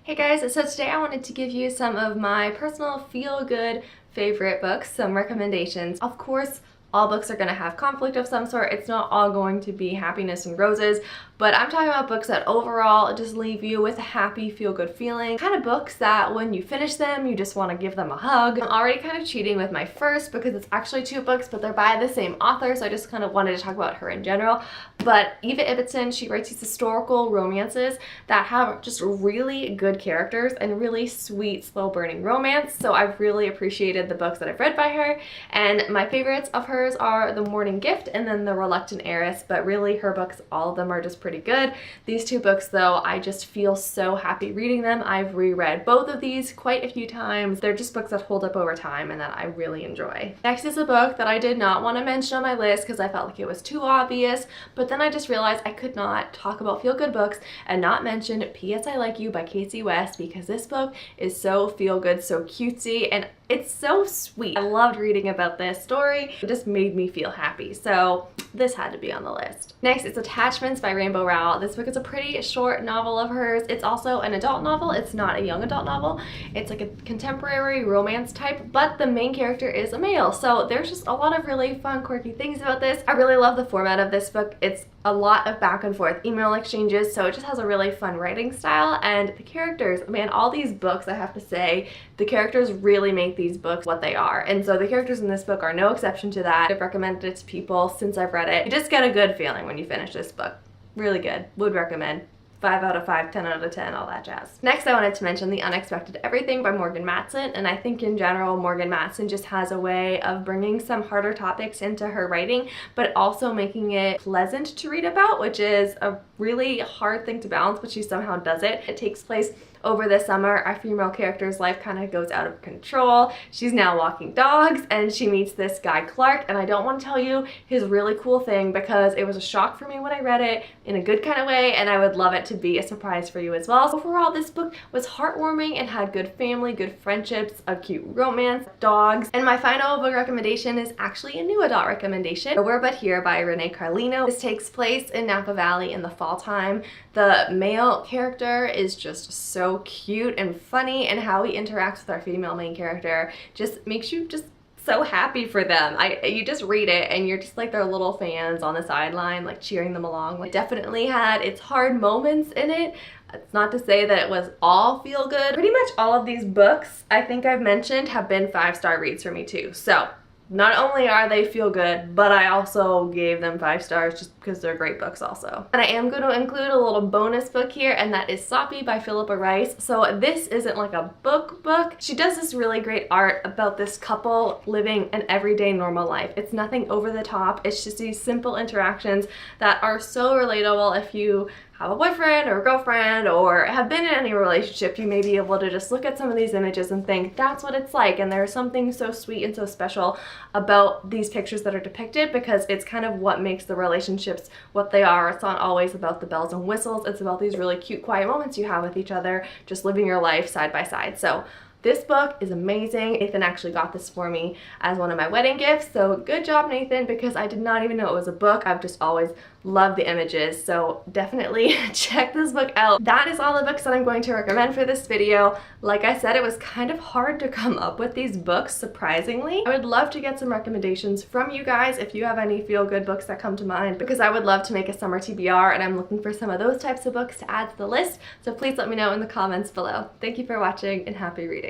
Hey guys, so today I wanted to give you some of my personal feel-good favorite books, some recommendations. Of course, all books are going to have conflict of some sort. It's not all going to be happiness and roses, but I'm talking about books that overall just leave you with a happy, feel-good feeling. Kind of books that when you finish them, you just want to give them a hug. I'm already kind of cheating with my first because it's actually two books, but they're by the same author, so I just kind of wanted to talk about her in general. But Eva Ibbotson, she writes these historical romances that have just really good characters and really sweet, slow-burning romance. So I've really appreciated the books that I've read by her, and my favorites of hers are The Morning Gift and then The Reluctant Heiress, but really her books, all of them are just pretty good. These two books though, I just feel so happy reading them. I've reread both of these quite a few times. They're just books that hold up over time and that I really enjoy. Next is a book that I did not want to mention on my list because I felt like it was too obvious, but then I just realized I could not talk about feel-good books and not mention P.S. I Like You by Casey West, because this book is so feel-good, so cutesy, and it's so sweet. I loved reading about this story. It just made me feel happy, so this had to be on the list. Next is Attachments by Rainbow Rowell. This book is a pretty short novel of hers. It's also an adult novel. It's not a young adult novel. It's like a contemporary romance type, but the main character is a male, so there's just a lot of really fun, quirky things about this. I really love the format of this book. It's a lot of back and forth email exchanges, so it just has a really fun writing style, and the characters, man, all these books, I have to say, the characters really make these books what they are, and so the characters in this book are no exception to that. I've recommended it to people since I've read it. You just get a good feeling when you finish this book. Really good. Would recommend. 5 out of 5, 10 out of 10, all that jazz. Next, I wanted to mention The Unexpected Everything by Morgan Matson, and I think in general, Morgan Matson just has a way of bringing some harder topics into her writing, but also making it pleasant to read about, which is a really hard thing to balance, but she somehow does it. It takes place over the summer. Our female character's life kind of goes out of control. She's now walking dogs, and she meets this guy Clark, and I don't want to tell you his really cool thing because it was a shock for me when I read it in a good kind of way, and I would love it to be a surprise for you as well. Overall, this book was heartwarming and had good family, good friendships, a cute romance, dogs, and my final book recommendation is actually a new adult recommendation. We're But Here by Renee Carlino. This takes place in Napa Valley in the fall time. The male character is just so cute and funny, and how he interacts with our female main character just makes you just so happy for them. You just read it and you're just like their little fans on the sideline, like cheering them along. Like, definitely had its hard moments in it. It's not to say that it was all feel good. Pretty much all of these books I think I've mentioned have been 5-star reads for me too. So not only are they feel good, but I also gave them 5 stars just because they're great books also. And I am going to include a little bonus book here, and that is Soppy by Philippa Rice. So this isn't like a book. She does this really great art about this couple living an everyday normal life. It's nothing over the top. It's just these simple interactions that are so relatable. If you have a boyfriend or a girlfriend or have been in any relationship, you may be able to just look at some of these images and think that's what it's like, and there's something so sweet and so special about these pictures that are depicted, because it's kind of what makes the relationships what they are. It's not always about the bells and whistles. It's about these really cute, quiet moments you have with each other, just living your life side by side. So this book is amazing. Nathan actually got this for me as one of my wedding gifts, so good job, Nathan, because I did not even know it was a book. I've just always loved the images, so definitely check this book out. That is all the books that I'm going to recommend for this video. Like I said, it was kind of hard to come up with these books, surprisingly. I would love to get some recommendations from you guys if you have any feel-good books that come to mind, because I would love to make a summer TBR, and I'm looking for some of those types of books to add to the list, so please let me know in the comments below. Thank you for watching, and happy reading.